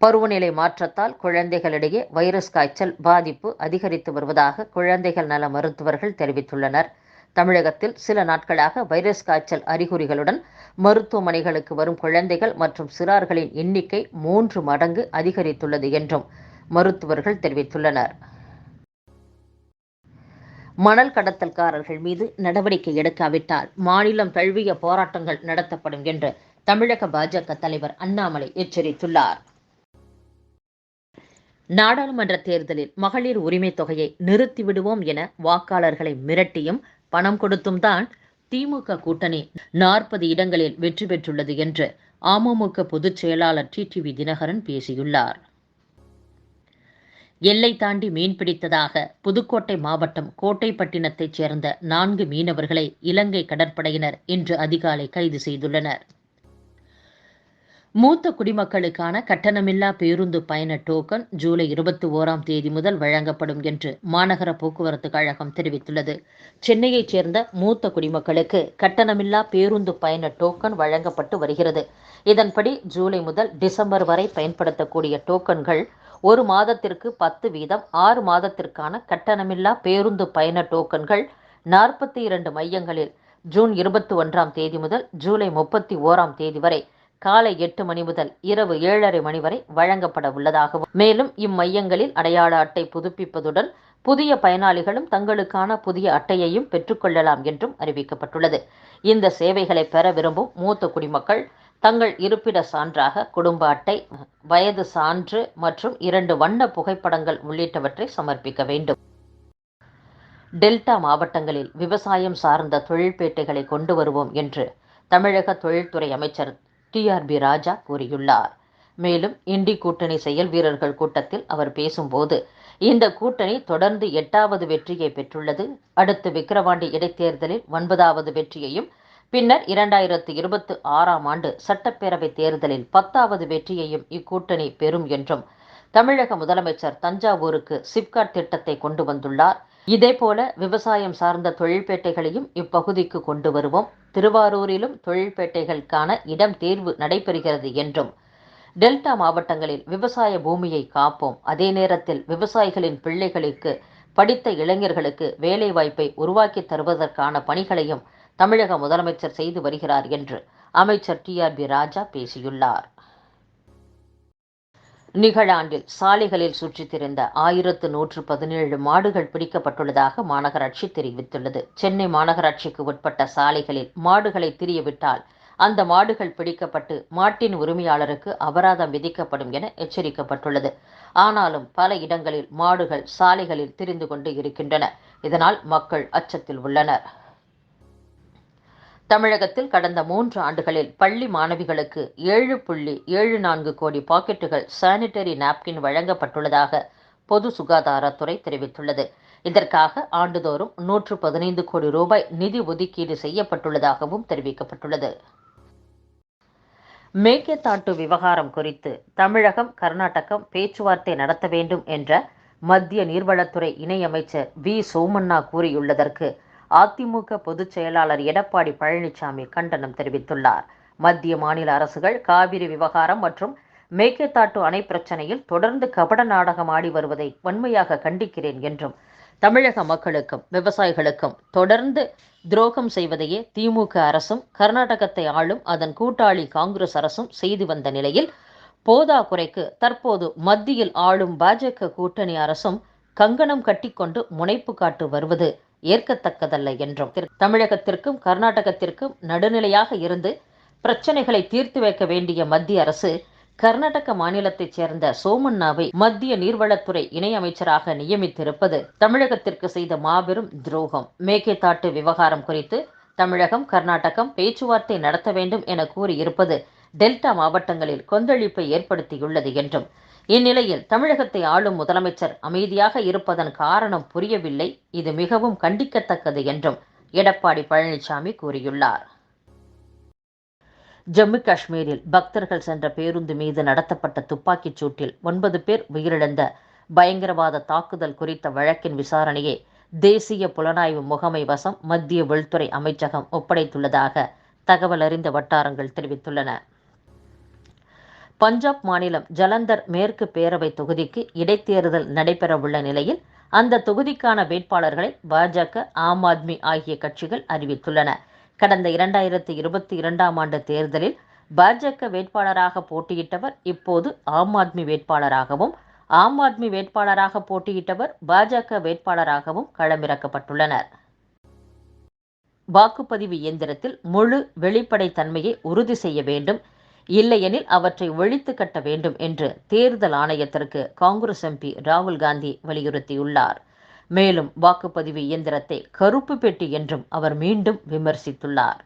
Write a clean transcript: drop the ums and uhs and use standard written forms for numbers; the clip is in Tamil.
பருவநிலை மாற்றத்தால் குழந்தைகளிடையே வைரஸ் காய்ச்சல் பாதிப்பு அதிகரித்து வருவதாக குழந்தைகள் நல மருத்துவர்கள் தெரிவித்துள்ளனர். தமிழகத்தில் சில நாட்களாக வைரஸ் காய்ச்சல் அறிகுறிகளுடன் மருத்துவமனைகளுக்கு வரும் குழந்தைகள் மற்றும் சிறார்களின் எண்ணிக்கை 3 மடங்கு அதிகரித்துள்ளது என்றும் மருத்துவர்கள் தெரிவித்துள்ளனர். மணல் கடத்தல்காரர்கள் மீது நடவடிக்கை எடுக்காவிட்டால் மாநிலம் தழுவிய போராட்டங்கள் நடத்தப்படும் என்று தமிழக பாஜக தலைவர் அண்ணாமலை எச்சரித்துள்ளார். நாடாளுமன்ற தேர்தலில் மகளிர் உரிமை தொகையை நிறுத்திவிடுவோம் என வாக்காளர்களை மிரட்டியும் பணம் கொடுத்தும் தான் திமுக கூட்டணி 40 இடங்களில் வெற்றி பெற்றுள்ளது என்று அமமுக பொதுச் செயலாளர் டிடிவி தினகரன் பேசியுள்ளார். எல்லை தாண்டி மீன்பிடித்ததாக புதுக்கோட்டை மாவட்டம் கோட்டைப்பட்டினத்தைச் சேர்ந்த 4 மீனவர்களை இலங்கை கடற்படையினர் இன்று அதிகாலை கைது செய்துள்ளனர். மூத்த குடிமக்களுக்கான கட்டணமில்லா பேருந்து பயண டோக்கன் ஜூலை 21ஆம் தேதி முதல் வழங்கப்படும் என்று மாநகர போக்குவரத்து கழகம் தெரிவித்துள்ளது. சென்னையைச் சேர்ந்த மூத்த குடிமக்களுக்கு கட்டணமில்லா பேருந்து பயண டோக்கன் வழங்கப்பட்டு வருகிறது. இதன்படி ஜூலை முதல் டிசம்பர் வரை பயன்படுத்தக்கூடிய டோக்கன்கள் 1 மாதத்திற்கு 10 வீதம், 6 மாதத்திற்கான கட்டணமில்லா பேருந்து பயண டோக்கன்கள் 42 மையங்களில் ஜூன் 21ஆம் தேதி முதல் ஜூலை 31ஆம் தேதி வரை காலை 8 மணி முதல் இரவு 7:30 மணி வரை வழங்கப்பட உள்ளதாகவும், மேலும் இம்மையங்களில் அடையாள அட்டை புதுப்பிப்பதுடன் புதிய பயனாளிகளும் தங்களுக்கான புதிய அட்டையையும் பெற்றுக்கொள்ளலாம் என்றும் அறிவிக்கப்பட்டுள்ளது. இந்த சேவைகளை பெற விரும்பும் மூத்த குடிமக்கள் தங்கள் இருப்பிட சான்றாக குடும்ப அட்டை, வயது சான்று மற்றும் 2 வண்ண புகைப்படங்கள் உள்ளிட்டவற்றை சமர்ப்பிக்க வேண்டும். டெல்டா மாவட்டங்களில் விவசாயம் சார்ந்த தொழில்பேட்டைகளை கொண்டு வருவோம் என்று தமிழக தொழில்துறை அமைச்சர் டிஆர்பி ராஜா கூறியுள்ளார். மேலும் இண்டி கூட்டணி செயல் வீரர்கள் கூட்டத்தில் அவர் பேசும்போது, இந்த கூட்டணி தொடர்ந்து 8வது வெற்றியை பெற்றுள்ளது. அடுத்து விக்கிரவாண்டி இடைத்தேர்தலில் 9வது வெற்றியையும், பின்னர் 2026ஆம் ஆண்டு சட்டப்பேரவை தேர்தலில் 10வது வெற்றியையும் இக்கூட்டணி பெறும் என்றும், தமிழக முதலமைச்சர் தஞ்சாவூருக்கு சிப்காட் திட்டத்தை கொண்டு வந்துள்ளார். இதேபோல விவசாயம் சார்ந்த தொழில்பேட்டைகளையும் இப்பகுதிக்கு கொண்டு வருவோம். திருவாரூரிலும் தொழில்பேட்டைகளுக்கான இடம் தேர்வு நடைபெறுகிறது என்றும், டெல்டா மாவட்டங்களில் விவசாய பூமியை காப்போம், அதே நேரத்தில் விவசாயிகளின் பிள்ளைகளுக்கு, படித்த இளைஞர்களுக்கு வேலைவாய்ப்பை உருவாக்கி தருவதற்கான பணிகளையும் தமிழக முதலமைச்சர் செய்து வருகிறார் என்று அமைச்சர் டிஆர்பி ராஜா பேசியுள்ளார். நிகழாண்டில் சாலைகளில் சுற்றித் திரிந்த 1117 மாடுகள் பிடிக்கப்பட்டுள்ளதாக மாநகராட்சி தெரிவித்துள்ளது. சென்னை மாநகராட்சிக்கு உட்பட்ட சாலைகளில் மாடுகளை திரியவிட்டால் அந்த மாடுகள் பிடிக்கப்பட்டு மாட்டின் உரிமையாளருக்கு அபராதம் விதிக்கப்படும் என எச்சரிக்கப்பட்டுள்ளது. ஆனாலும் பல இடங்களில் மாடுகள் சாலைகளில் திரிந்து கொண்டு இருக்கின்றன. இதனால் மக்கள் அச்சத்தில் உள்ளனர். தமிழகத்தில் கடந்த 3 ஆண்டுகளில் பள்ளி மாணவிகளுக்கு 7.74 கோடி பாக்கெட்டுகள் சானிட்டரி நாப்கின் வழங்கப்பட்டுள்ளதாக பொது சுகாதாரத்துறை தெரிவித்துள்ளது. இதற்காக ஆண்டுதோறும் 115 கோடி ரூபாய் நிதி ஒதுக்கீடு செய்யப்பட்டுள்ளதாகவும் தெரிவிக்கப்பட்டுள்ளது. மேகதாட்டு விவகாரம் குறித்து தமிழகம், கர்நாடகம் பேச்சுவார்த்தை நடத்த வேண்டும் என்ற மத்திய நீர்வளத்துறை இணையமைச்சர் வி. சோமண்ணா கூறியுள்ளதற்கு அதிமுக பொதுச் செயலாளர் எடப்பாடி பழனிசாமி கண்டனம் தெரிவித்துள்ளார். மத்திய மாநில அரசுகள் காவிரி விவகாரம் மற்றும் மேகதாட்டு அணை பிரச்சனையில் தொடர்ந்து கபட நாடகம் ஆடி வருவதை வன்மையாக கண்டிக்கிறேன் என்றும், தமிழக மக்களுக்கும் விவசாயிகளுக்கும் தொடர்ந்து துரோகம் செய்வதையே திமுக அரசும் கர்நாடகத்தை ஆளும் அதன் கூட்டாளி காங்கிரஸ் அரசும் செய்து வந்த நிலையில், போதாக்குறைக்கு தற்போது மத்தியில் ஆளும் பாஜக கூட்டணி அரசும் கங்கணம் கட்டிக்கொண்டு முனைப்பு காட்டு வருவது ஏற்கத்தக்கதல்ல என்றும், தமிழகத்திற்கும் கர்நாடகத்திற்கும் நடுநிலையாக இருந்து பிரச்சனைகளை தீர்த்து வைக்க வேண்டிய மத்திய அரசு கர்நாடக மாநிலத்தைச் சேர்ந்த சோமண்ணாவை மத்திய நீர்வளத்துறை இணையமைச்சராக நியமித்திருப்பது தமிழகத்திற்கு செய்த மாபெரும் துரோகம். மேகதாட்டு விவகாரம் குறித்து தமிழகம், கர்நாடகம் பேச்சுவார்த்தை நடத்த வேண்டும் என கூறியிருப்பது டெல்டா மாவட்டங்களில் கொந்தளிப்பை ஏற்படுத்தியுள்ளது என்றும், இந்நிலையில் தமிழகத்தை ஆளும் முதலமைச்சர் அமைதியாக இருப்பதன் காரணம் புரியவில்லை. இது மிகவும் கண்டிக்கத்தக்கது என்றும் எடப்பாடி பழனிசாமி கூறியுள்ளார். ஜம்மு காஷ்மீரில் பக்தர்கள் சென்ற பேருந்து மீது நடத்தப்பட்ட துப்பாக்கிச் சூட்டில் 9 பேர் உயிரிழந்த பயங்கரவாத தாக்குதல் குறித்த வழக்கின் விசாரணையை தேசிய புலனாய்வு முகமை வசம் மத்திய உள்துறை அமைச்சகம் ஒப்படைத்துள்ளதாக தகவல் அறிந்த வட்டாரங்கள் தெரிவித்துள்ளன. பஞ்சாப் மாநிலம் ஜலந்தர் மேற்கு பேரவை தொகுதிக்கு இடைத்தேர்தல் நடைபெறவுள்ள நிலையில் அந்த தொகுதிக்கான வேட்பாளர்களை பாஜக, ஆம் ஆத்மி ஆகிய கட்சிகள் அறிவித்துள்ளன. கடந்த 2022ஆம் ஆண்டு தேர்தலில் பாஜக வேட்பாளராக போட்டியிட்டவர் இப்போது ஆம் ஆத்மி வேட்பாளராகவும், ஆம் ஆத்மி வேட்பாளராக போட்டியிட்டவர் பாஜக வேட்பாளராகவும் களமிறக்கப்பட்டுள்ளனர். வாக்குப்பதிவு இயந்திரத்தில் முழு வெளிப்படைத்தன்மையை உறுதி செய்ய வேண்டும், இல்லையெனில் அவற்றை ஒழித்து கட்ட வேண்டும் என்று தேர்தல் ஆணையத்திற்கு காங்கிரஸ் எம்பி ராகுல் காந்தி வலியுறுத்தியுள்ளார். மேலும் வாக்குப்பதிவு இயந்திரத்தை கருப்பு பெட்டி என்றும் அவர் மீண்டும் விமர்சித்துள்ளார்.